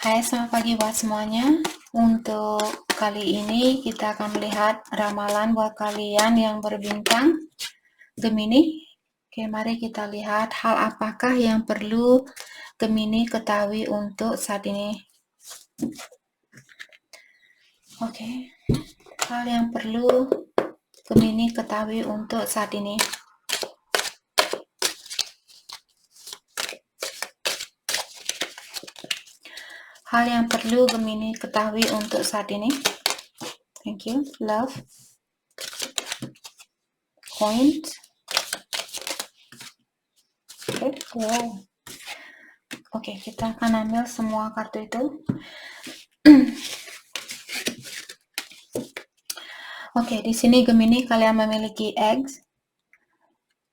Hai, selamat pagi buat semuanya. Untuk kali ini kita akan melihat ramalan buat kalian yang berbintang Gemini. Oke, mari kita lihat hal apakah yang perlu Gemini ketahui untuk saat ini. Oke, hal yang perlu Gemini ketahui untuk saat ini. Hal yang perlu Gemini ketahui untuk saat ini. Thank you. Love. Point. Okay. Wow. Oke, kita akan ambil semua kartu itu. Oke, di sini Gemini kalian memiliki eggs.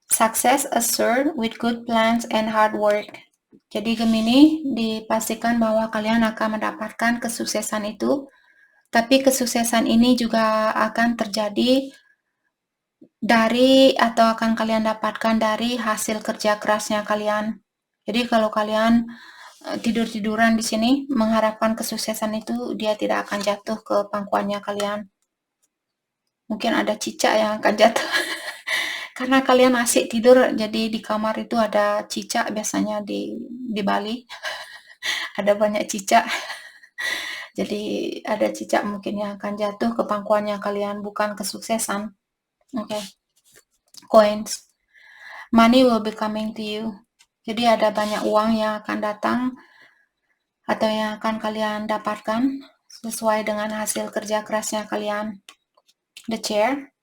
Success assured with good plans and hard work. Jadi Gemini dipastikan bahwa kalian akan mendapatkan kesuksesan itu, tapi kesuksesan ini juga akan terjadi dari atau akan kalian dapatkan dari hasil kerja kerasnya kalian. Jadi kalau kalian tidur-tiduran di sini mengharapkan kesuksesan itu, dia tidak akan jatuh ke pangkuannya kalian. Mungkin ada cicak yang akan jatuh. Karena kalian asik tidur, jadi di kamar itu ada cicak biasanya di Bali. Ada banyak cicak. Jadi ada cicak mungkin yang akan jatuh ke pangkuannya kalian, bukan kesuksesan. Oke. Coins. Money will be coming to you. Jadi ada banyak uang yang akan datang atau yang akan kalian dapatkan sesuai dengan hasil kerja kerasnya kalian. The chair.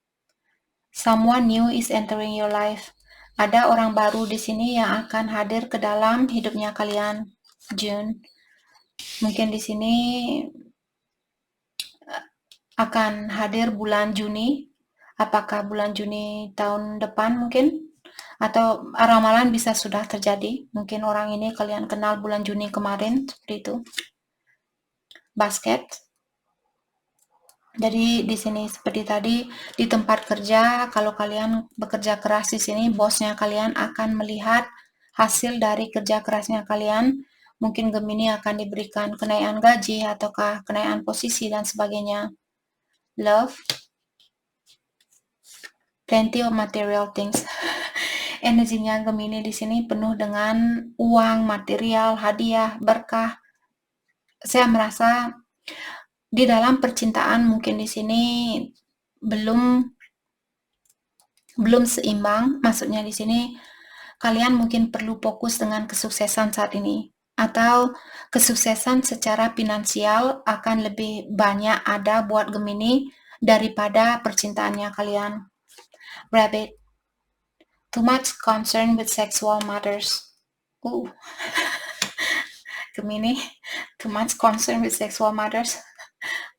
Someone new is entering your life. Ada orang baru di sini yang akan hadir ke dalam hidupnya kalian. June. Mungkin di sini akan hadir bulan Juni. Apakah bulan Juni tahun depan mungkin? Atau ramalan bisa sudah terjadi. Mungkin orang ini kalian kenal bulan Juni kemarin, seperti itu. Basket. Jadi di sini seperti tadi di tempat kerja, kalau kalian bekerja keras di sini, bosnya kalian akan melihat hasil dari kerja kerasnya kalian. Mungkin Gemini akan diberikan kenaikan gaji ataukah kenaikan posisi dan sebagainya. Love. Plenty of material things. Energinya Gemini di sini penuh dengan uang, material, hadiah, berkah. Saya merasa di dalam percintaan mungkin di sini belum seimbang. Maksudnya di sini kalian mungkin perlu fokus dengan kesuksesan saat ini, atau kesuksesan secara finansial akan lebih banyak ada buat Gemini daripada percintaannya kalian. Rabbit. Too much concern with sexual matters. Gemini, too much concern with sexual matters.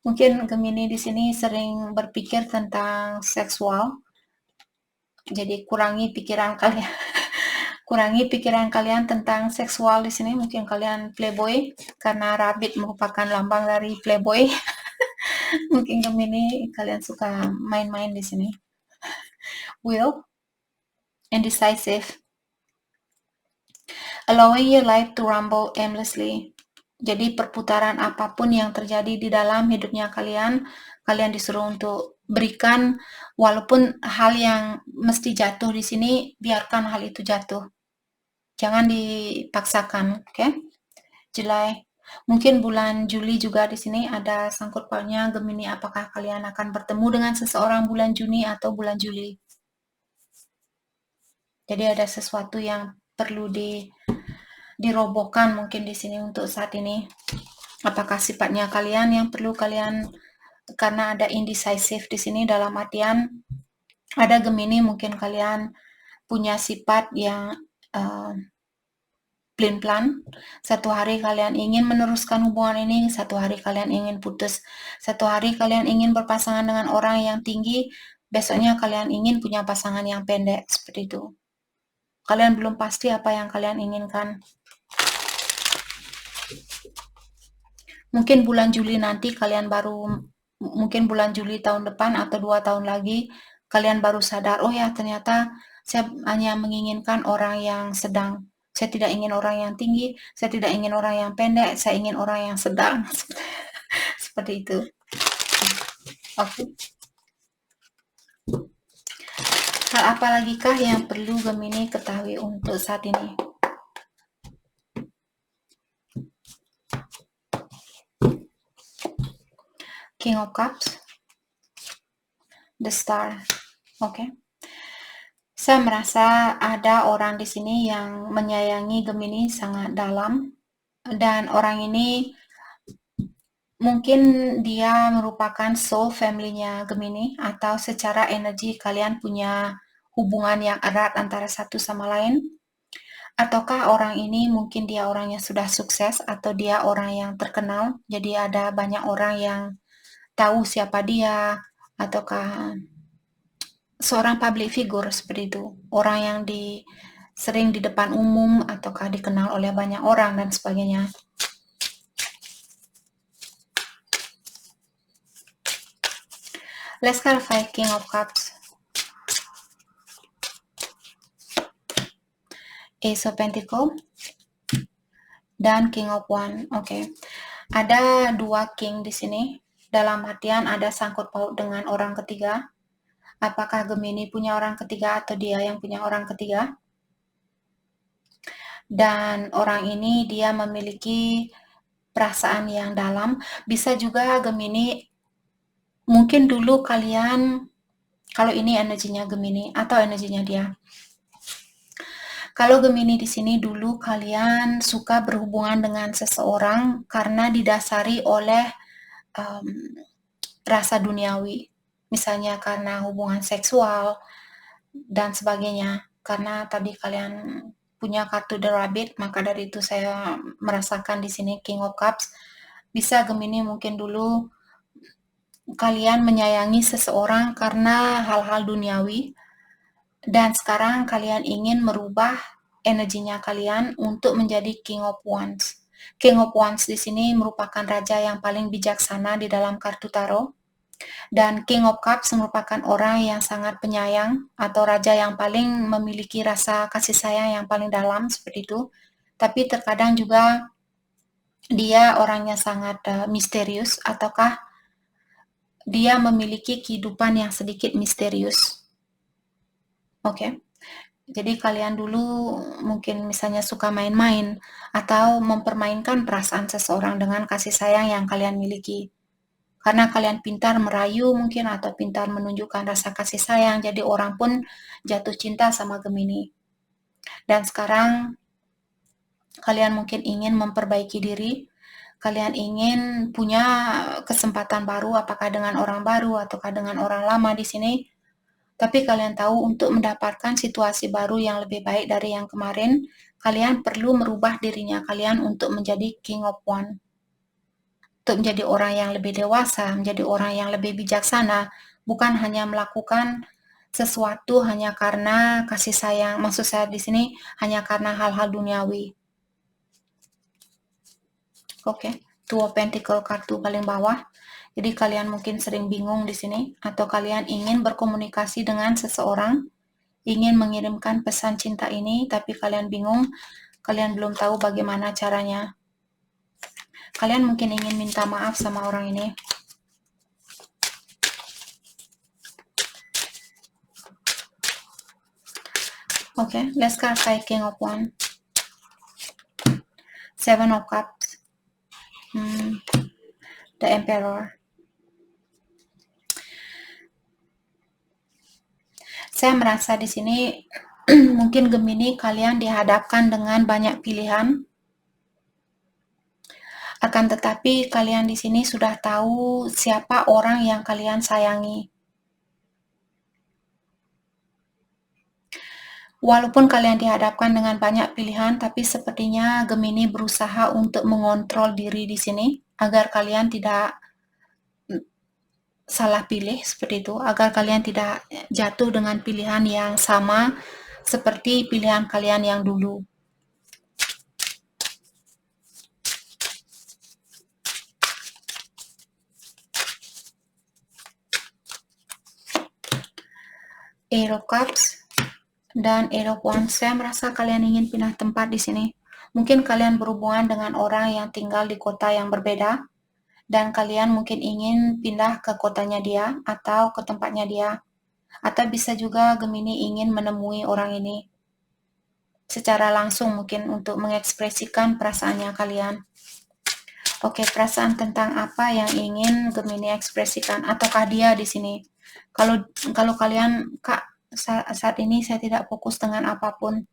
Mungkin Gemini di sini sering berpikir tentang seksual. Jadi kurangi pikiran kalian. Kurangi pikiran kalian tentang seksual di sini. Mungkin kalian playboy karena rabbit merupakan lambang dari playboy. Mungkin Gemini kalian suka main-main di sini. Will. Indecisive. Allowing your life to rumble aimlessly. Jadi perputaran apapun yang terjadi di dalam hidupnya kalian disuruh untuk berikan, walaupun hal yang mesti jatuh di sini, biarkan hal itu jatuh. Jangan dipaksakan, oke? July. Mungkin bulan Juli juga di sini ada sangkut pautnya Gemini, apakah kalian akan bertemu dengan seseorang bulan Juni atau bulan Juli. Jadi ada sesuatu yang perlu dirobohkan mungkin di sini untuk saat ini. Apakah sifatnya kalian yang perlu kalian, karena ada indecisive di sini dalam artian ada Gemini mungkin kalian punya sifat yang plan. Satu hari kalian ingin meneruskan hubungan ini, satu hari kalian ingin putus, satu hari kalian ingin berpasangan dengan orang yang tinggi, besoknya kalian ingin punya pasangan yang pendek, seperti itu. Kalian belum pasti apa yang kalian inginkan. Mungkin bulan Juli nanti kalian baru, mungkin bulan Juli tahun depan atau 2 tahun lagi, kalian baru sadar, oh ya ternyata saya hanya menginginkan orang yang sedang. Saya tidak ingin orang yang tinggi, saya tidak ingin orang yang pendek, saya ingin orang yang sedang. Seperti itu. Oke. Hal apa lagi kah yang perlu Gemini ketahui untuk saat ini? King of Cups, the Star. Oke. Saya merasa ada orang di sini yang menyayangi Gemini sangat dalam, dan orang ini mungkin dia merupakan soul family-nya Gemini, atau secara energi kalian punya hubungan yang erat antara satu sama lain. Ataukah orang ini mungkin dia orang yang sudah sukses, atau dia orang yang terkenal, jadi ada banyak orang yang tahu siapa dia, ataukah seorang public figure seperti itu, orang yang sering di depan umum, ataukah dikenal oleh banyak orang dan sebagainya. Let's clarify King of Cups, Ace of Pentacles, dan King of Wands. Oke. Ada dua king di sini. Dalam artian ada sangkut paut dengan orang ketiga. Apakah Gemini punya orang ketiga atau dia yang punya orang ketiga? Dan orang ini dia memiliki perasaan yang dalam. Bisa juga Gemini, mungkin dulu kalian, kalau ini energinya Gemini atau energinya dia. Kalau Gemini di sini dulu kalian suka berhubungan dengan seseorang karena didasari oleh rasa duniawi. Misalnya karena hubungan seksual dan sebagainya. Karena tadi kalian punya kartu The Rabbit, maka dari itu saya merasakan di sini King of Cups. Bisa Gemini mungkin dulu kalian menyayangi seseorang karena hal-hal duniawi, dan sekarang kalian ingin merubah energinya kalian untuk menjadi King of Wands. King of Wands di sini merupakan raja yang paling bijaksana di dalam kartu tarot. Dan King of Cups merupakan orang yang sangat penyayang, atau raja yang paling memiliki rasa kasih sayang yang paling dalam, seperti itu. Tapi terkadang juga dia orangnya sangat misterius, ataukah dia memiliki kehidupan yang sedikit misterius. Oke. Jadi kalian dulu mungkin misalnya suka main-main atau mempermainkan perasaan seseorang dengan kasih sayang yang kalian miliki. Karena kalian pintar merayu mungkin, atau pintar menunjukkan rasa kasih sayang, jadi orang pun jatuh cinta sama Gemini. Dan sekarang kalian mungkin ingin memperbaiki diri, kalian ingin punya kesempatan baru, apakah dengan orang baru ataukah dengan orang lama di sini. Tapi kalian tahu untuk mendapatkan situasi baru yang lebih baik dari yang kemarin, kalian perlu merubah dirinya kalian untuk menjadi King of Wands. Untuk menjadi orang yang lebih dewasa, menjadi orang yang lebih bijaksana, bukan hanya melakukan sesuatu hanya karena kasih sayang. Maksud saya di sini hanya karena hal-hal duniawi. Oke, Two of Pentacles kartu paling bawah. Jadi kalian mungkin sering bingung di sini, atau kalian ingin berkomunikasi dengan seseorang, ingin mengirimkan pesan cinta ini, tapi kalian bingung, kalian belum tahu bagaimana caranya. Kalian mungkin ingin minta maaf sama orang ini. Okay, let's clarify King of Wands, Seven of Cups, the Emperor. Saya merasa di sini mungkin Gemini kalian dihadapkan dengan banyak pilihan. Akan tetapi kalian di sini sudah tahu siapa orang yang kalian sayangi. Walaupun kalian dihadapkan dengan banyak pilihan, tapi sepertinya Gemini berusaha untuk mengontrol diri di sini agar kalian tidak salah pilih, seperti itu, agar kalian tidak jatuh dengan pilihan yang sama seperti pilihan kalian yang dulu. Eight of Cups, dan Eight of Wands. Saya merasa kalian ingin pindah tempat di sini. Mungkin kalian berhubungan dengan orang yang tinggal di kota yang berbeda, dan kalian mungkin ingin pindah ke kotanya dia atau ke tempatnya dia. Atau bisa juga Gemini ingin menemui orang ini secara langsung, mungkin untuk mengekspresikan perasaannya kalian. Oke, perasaan tentang apa yang ingin Gemini ekspresikan, ataukah dia di sini? Kalau kalian, Kak, saat ini saya tidak fokus dengan apapun.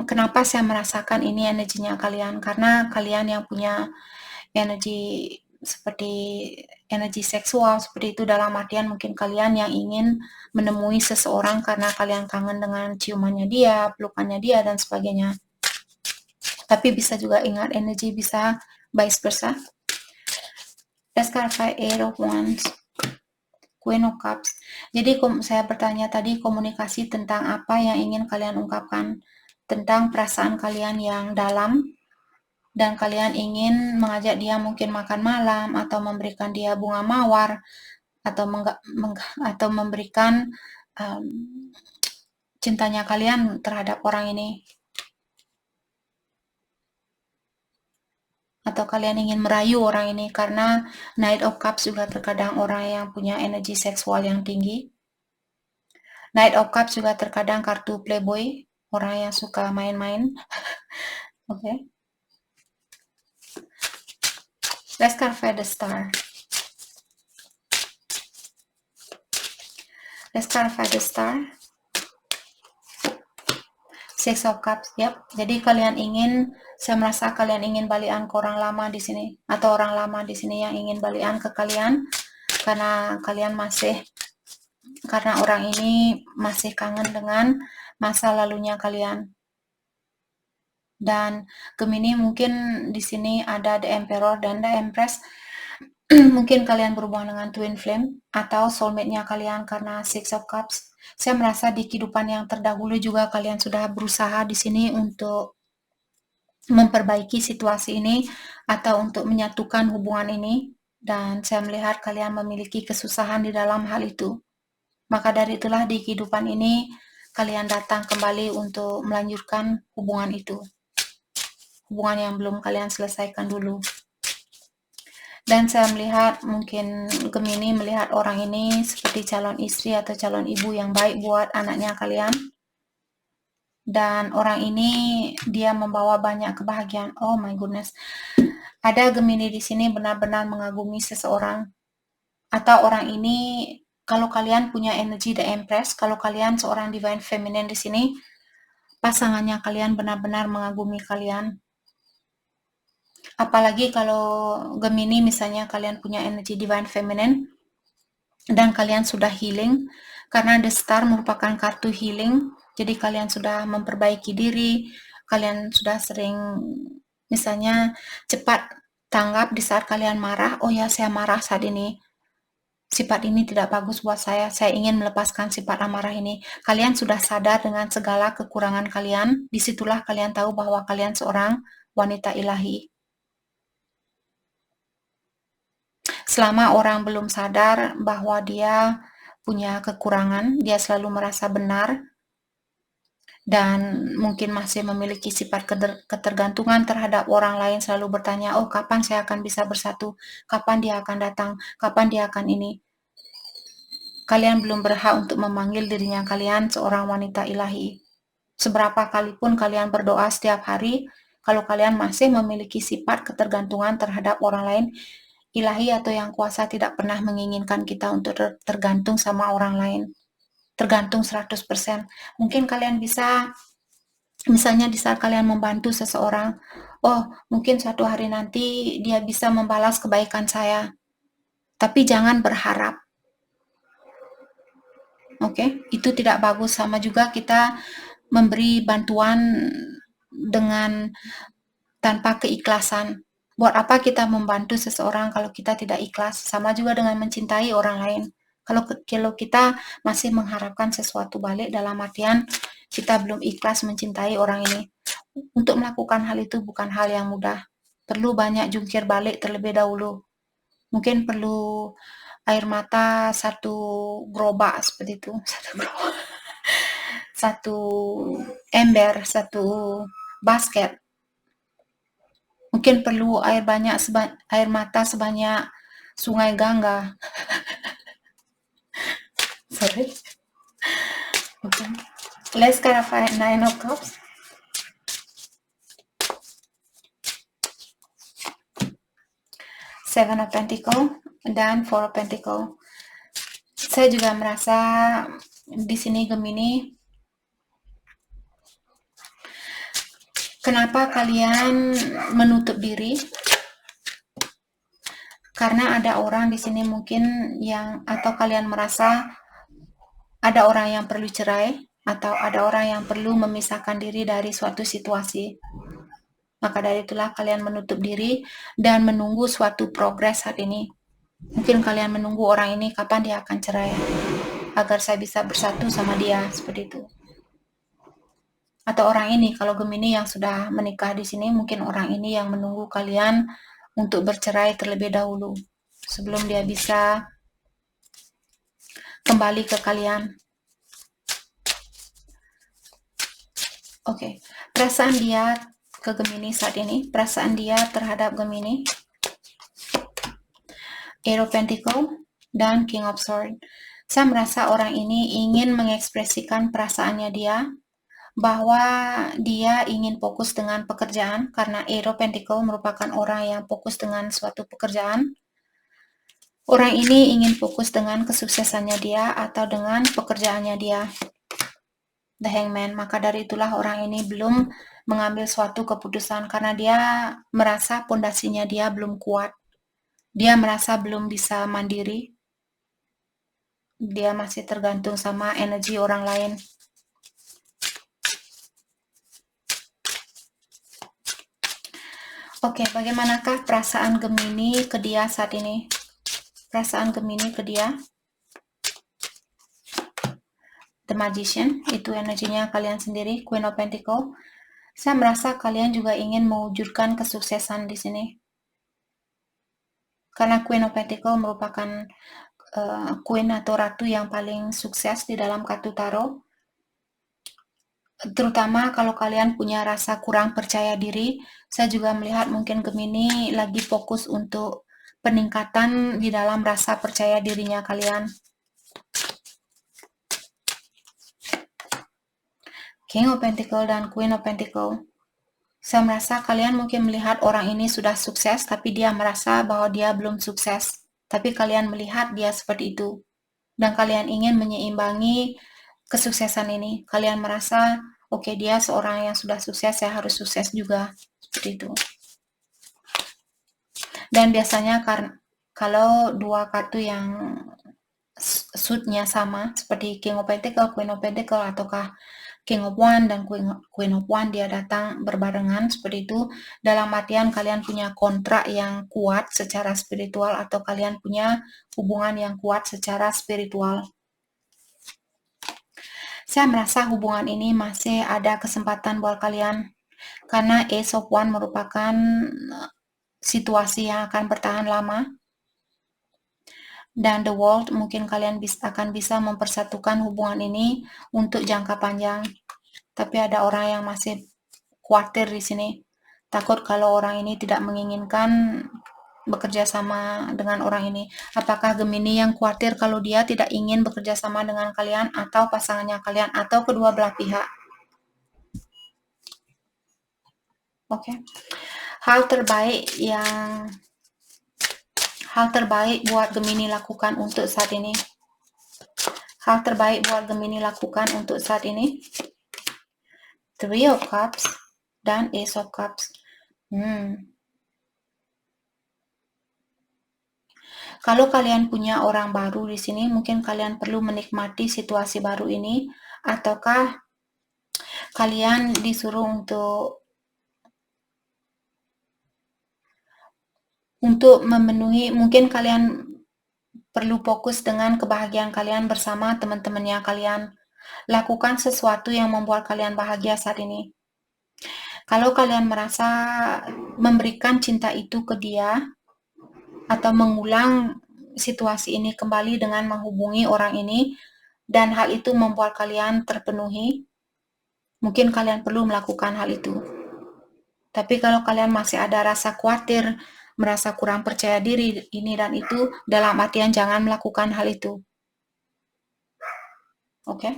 Kenapa saya merasakan ini energinya kalian? Karena kalian yang punya energi seperti energi seksual seperti itu, dalam artian mungkin kalian yang ingin menemui seseorang karena kalian kangen dengan ciumannya dia, pelukannya dia, dan sebagainya. Tapi bisa juga ingat energi bisa vice versa. Let's clarify Eight of Wands, Queen of Cups. Jadi saya bertanya tadi, komunikasi tentang apa yang ingin kalian ungkapkan, tentang perasaan kalian yang dalam, dan kalian ingin mengajak dia mungkin makan malam, atau memberikan dia bunga mawar, atau memberikan cintanya kalian terhadap orang ini. Atau kalian ingin merayu orang ini, karena Knight of Cups juga terkadang orang yang punya energi seksual yang tinggi. Knight of Cups juga terkadang kartu playboy, orang yang suka main-main. Oke. Let's clarify the star. Let's clarify the star. Six of Cups, yep. Jadi kalian ingin, saya merasa kalian ingin balikan ke orang lama di sini, atau orang lama di sini yang ingin balikan ke kalian, karena orang ini masih kangen dengan masa lalunya kalian. Dan Gemini mungkin di sini ada The Emperor dan The Empress. Mungkin kalian berhubungan dengan twin flame atau soulmate-nya kalian karena Six of Cups. Saya merasa di kehidupan yang terdahulu juga kalian sudah berusaha di sini untuk memperbaiki situasi ini atau untuk menyatukan hubungan ini, dan saya melihat kalian memiliki kesusahan di dalam hal itu. Maka dari itulah di kehidupan ini kalian datang kembali untuk melanjutkan hubungan itu. Hubungan yang belum kalian selesaikan dulu. Dan saya melihat mungkin Gemini melihat orang ini seperti calon istri atau calon ibu yang baik buat anaknya kalian. Dan orang ini dia membawa banyak kebahagiaan. Oh my goodness. Ada Gemini di sini benar-benar mengagumi seseorang. Atau orang ini, kalau kalian punya energi The Empress, kalau kalian seorang divine feminine di sini, pasangannya kalian benar-benar mengagumi kalian. Apalagi kalau Gemini misalnya kalian punya energi divine feminine dan kalian sudah healing, karena The Star merupakan kartu healing, jadi kalian sudah memperbaiki diri, kalian sudah sering misalnya cepat tanggap di saat kalian marah. Oh ya, saya marah saat ini, sifat ini tidak bagus buat saya ingin melepaskan sifat amarah ini. Kalian sudah sadar dengan segala kekurangan kalian, disitulah kalian tahu bahwa kalian seorang wanita ilahi. Selama orang belum sadar bahwa dia punya kekurangan, dia selalu merasa benar, dan mungkin masih memiliki sifat ketergantungan terhadap orang lain, selalu bertanya, oh kapan saya akan bisa bersatu, kapan dia akan datang, kapan dia akan ini. Kalian belum berhak untuk memanggil dirinya kalian seorang wanita ilahi. Seberapa kali pun kalian berdoa setiap hari, kalau kalian masih memiliki sifat ketergantungan terhadap orang lain, ilahi atau yang kuasa tidak pernah menginginkan kita untuk tergantung sama orang lain. Tergantung 100%. Mungkin kalian bisa, misalnya di saat kalian membantu seseorang, oh mungkin suatu hari nanti dia bisa membalas kebaikan saya. Tapi jangan berharap. Oke, itu tidak bagus. Sama juga kita memberi bantuan dengan tanpa keikhlasan. Buat apa kita membantu seseorang kalau kita tidak ikhlas? Sama juga dengan mencintai orang lain. Kalau kita masih mengharapkan sesuatu balik, dalam artian kita belum ikhlas mencintai orang ini. Untuk melakukan hal itu bukan hal yang mudah. Perlu banyak jungkir balik terlebih dahulu. Mungkin perlu air mata 1 gerobak seperti itu. 1 gerobak. satu ember, satu basket. Mungkin perlu air mata sebanyak Sungai Gangga. Sorry. Okay. Let's clarify 9 of Cups. Seven of Pentacle dan Four of Pentacle. Saya juga merasa di sini Gemini, kenapa kalian menutup diri? Karena ada orang di sini mungkin atau kalian merasa ada orang yang perlu cerai atau ada orang yang perlu memisahkan diri dari suatu situasi. Maka dari itulah kalian menutup diri dan menunggu suatu progres saat ini. Mungkin kalian menunggu orang ini kapan dia akan cerai agar saya bisa bersatu sama dia, seperti itu. Atau orang ini, kalau Gemini yang sudah menikah di sini, mungkin orang ini yang menunggu kalian untuk bercerai terlebih dahulu sebelum dia bisa kembali ke kalian. Oke, perasaan dia ke Gemini saat ini, perasaan dia terhadap Gemini, Eight of Pentacle dan King of Swords. Saya merasa orang ini ingin mengekspresikan perasaannya dia, bahwa dia ingin fokus dengan pekerjaan, karena Eight of Pentacle merupakan orang yang fokus dengan suatu pekerjaan. Orang ini ingin fokus dengan kesuksesannya dia atau dengan pekerjaannya dia. The Hangman. Maka dari itulah orang ini belum mengambil suatu keputusan karena dia merasa pondasinya dia belum kuat. Dia merasa belum bisa mandiri. Dia masih tergantung sama energi orang lain. Oke, bagaimanakah perasaan Gemini ke dia saat ini? Perasaan Gemini ke dia. The Magician, itu energinya kalian sendiri, Queen of Pentacle. Saya merasa kalian juga ingin mewujudkan kesuksesan di sini. Karena Queen of Pentacle merupakan Queen atau Ratu yang paling sukses di dalam kartu tarot. Terutama kalau kalian punya rasa kurang percaya diri, saya juga melihat mungkin Gemini lagi fokus untuk peningkatan di dalam rasa percaya dirinya kalian. King of Pentacle dan Queen of Pentacle. Saya merasa kalian mungkin melihat orang ini sudah sukses, tapi dia merasa bahwa dia belum sukses. Tapi kalian melihat dia seperti itu. Dan kalian ingin menyeimbangi kesuksesan ini. Kalian merasa, oke, dia seorang yang sudah sukses, saya harus sukses juga. Seperti itu. Dan biasanya kalau dua kartu yang suitnya sama, seperti King of Pentacle, Queen of Pentacle, ataukah King of Wands dan Queen of Wands dia datang berbarengan seperti itu, dalam artian kalian punya kontrak yang kuat secara spiritual atau kalian punya hubungan yang kuat secara spiritual. Saya merasa hubungan ini masih ada kesempatan buat kalian karena Ace of Wands merupakan situasi yang akan bertahan lama. Dan The World, mungkin kalian akan bisa mempersatukan hubungan ini untuk jangka panjang. Tapi ada orang yang masih khawatir di sini. Takut kalau orang ini tidak menginginkan bekerja sama dengan orang ini. Apakah Gemini yang khawatir kalau dia tidak ingin bekerja sama dengan kalian atau pasangannya kalian atau kedua belah pihak? Oke. Hal terbaik buat Gemini lakukan untuk saat ini. Hal terbaik buat Gemini lakukan untuk saat ini. Three of Cups dan Ace of Cups. Kalau kalian punya orang baru di sini, mungkin kalian perlu menikmati situasi baru ini, ataukah kalian disuruh untuk memenuhi, mungkin kalian perlu fokus dengan kebahagiaan kalian bersama teman-temannya kalian. Lakukan sesuatu yang membuat kalian bahagia saat ini. Kalau kalian merasa memberikan cinta itu ke dia, atau mengulang situasi ini kembali dengan menghubungi orang ini, dan hal itu membuat kalian terpenuhi, mungkin kalian perlu melakukan hal itu. Tapi kalau kalian masih ada rasa khawatir, merasa kurang percaya diri, ini dan itu, dalam artian jangan melakukan hal itu. Oke?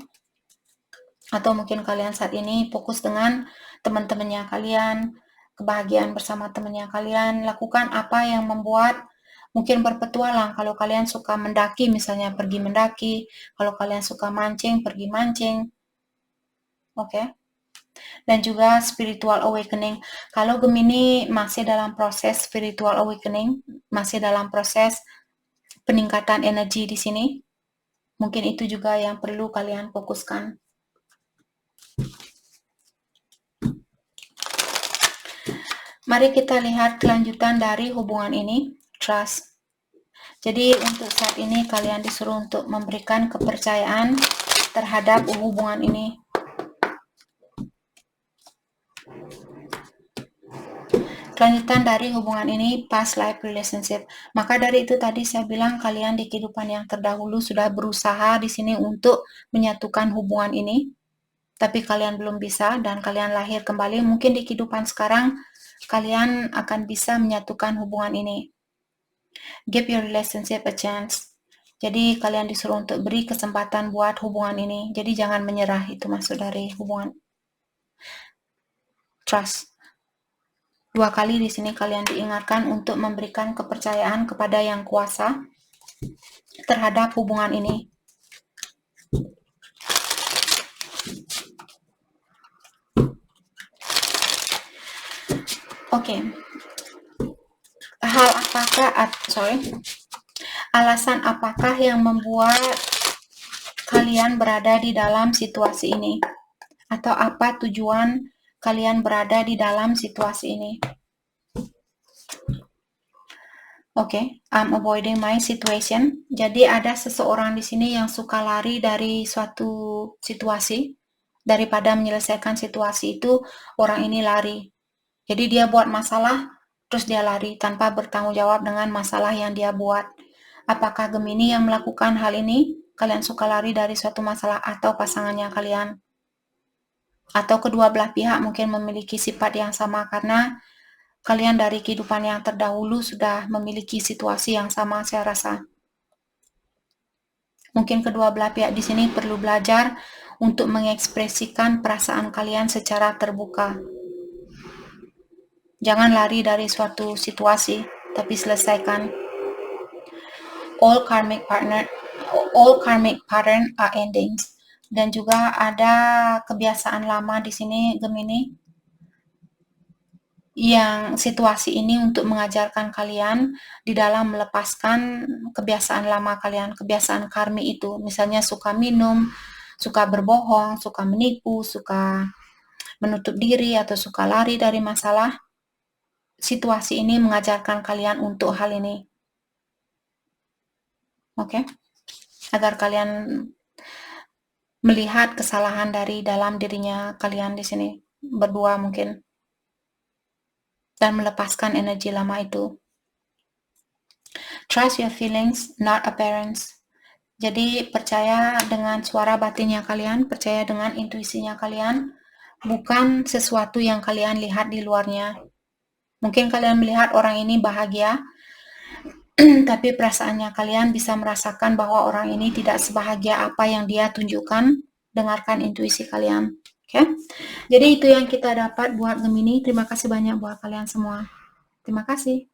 Atau mungkin kalian saat ini fokus dengan teman-temannya kalian, kebahagiaan bersama temannya kalian, lakukan apa yang membuat mungkin berpetualang. Kalau kalian suka mendaki, misalnya pergi mendaki. Kalau kalian suka mancing, pergi mancing. Oke? Dan juga spiritual awakening. Kalau Gemini masih dalam proses spiritual awakening, masih dalam proses peningkatan energi di sini, mungkin itu juga yang perlu kalian fokuskan. Mari kita lihat kelanjutan dari hubungan ini, trust. Jadi untuk saat ini kalian disuruh untuk memberikan kepercayaan terhadap hubungan ini. Kelanjutan dari hubungan ini, past life relationship. Maka dari itu tadi saya bilang kalian di kehidupan yang terdahulu sudah berusaha di sini untuk menyatukan hubungan ini, tapi kalian belum bisa dan kalian lahir kembali. Mungkin di kehidupan sekarang kalian akan bisa menyatukan hubungan ini. Give your relationship a chance. Jadi kalian disuruh untuk beri kesempatan buat hubungan ini. Jadi jangan menyerah, itu maksud dari hubungan. Trust. 2 kali di sini kalian diingatkan untuk memberikan kepercayaan kepada Yang Kuasa terhadap hubungan ini. Oke. Alasan apakah yang membuat kalian berada di dalam situasi ini? Atau apa tujuan kalian berada di dalam situasi ini? Oke, I'm avoiding my situation. Jadi ada seseorang di sini yang suka lari dari suatu situasi. Daripada menyelesaikan situasi itu, orang ini lari. Jadi dia buat masalah, terus dia lari tanpa bertanggung jawab dengan masalah yang dia buat. Apakah Gemini yang melakukan hal ini? Kalian suka lari dari suatu masalah atau pasangannya kalian? Atau kedua belah pihak mungkin memiliki sifat yang sama karena kalian dari kehidupan yang terdahulu sudah memiliki situasi yang sama, saya rasa. Mungkin kedua belah pihak di sini perlu belajar untuk mengekspresikan perasaan kalian secara terbuka. Jangan lari dari suatu situasi, tapi selesaikan. All karmic pattern are endings. Dan juga ada kebiasaan lama di sini, Gemini, yang situasi ini untuk mengajarkan kalian di dalam melepaskan kebiasaan lama kalian, kebiasaan karmi itu. Misalnya suka minum, suka berbohong, suka menipu, suka menutup diri, atau suka lari dari masalah. Situasi ini mengajarkan kalian untuk hal ini. Oke? Agar kalian melihat kesalahan dari dalam dirinya kalian di sini, berdua mungkin. Dan melepaskan energi lama itu. Trust your feelings, not appearance. Jadi percaya dengan suara batinnya kalian, percaya dengan intuisinya kalian, bukan sesuatu yang kalian lihat di luarnya. Mungkin kalian melihat orang ini bahagia, tapi perasaannya kalian bisa merasakan bahwa orang ini tidak sebahagia apa yang dia tunjukkan. Dengarkan intuisi kalian. Oke? Jadi itu yang kita dapat buat Gemini. Terima kasih banyak buat kalian semua. Terima kasih.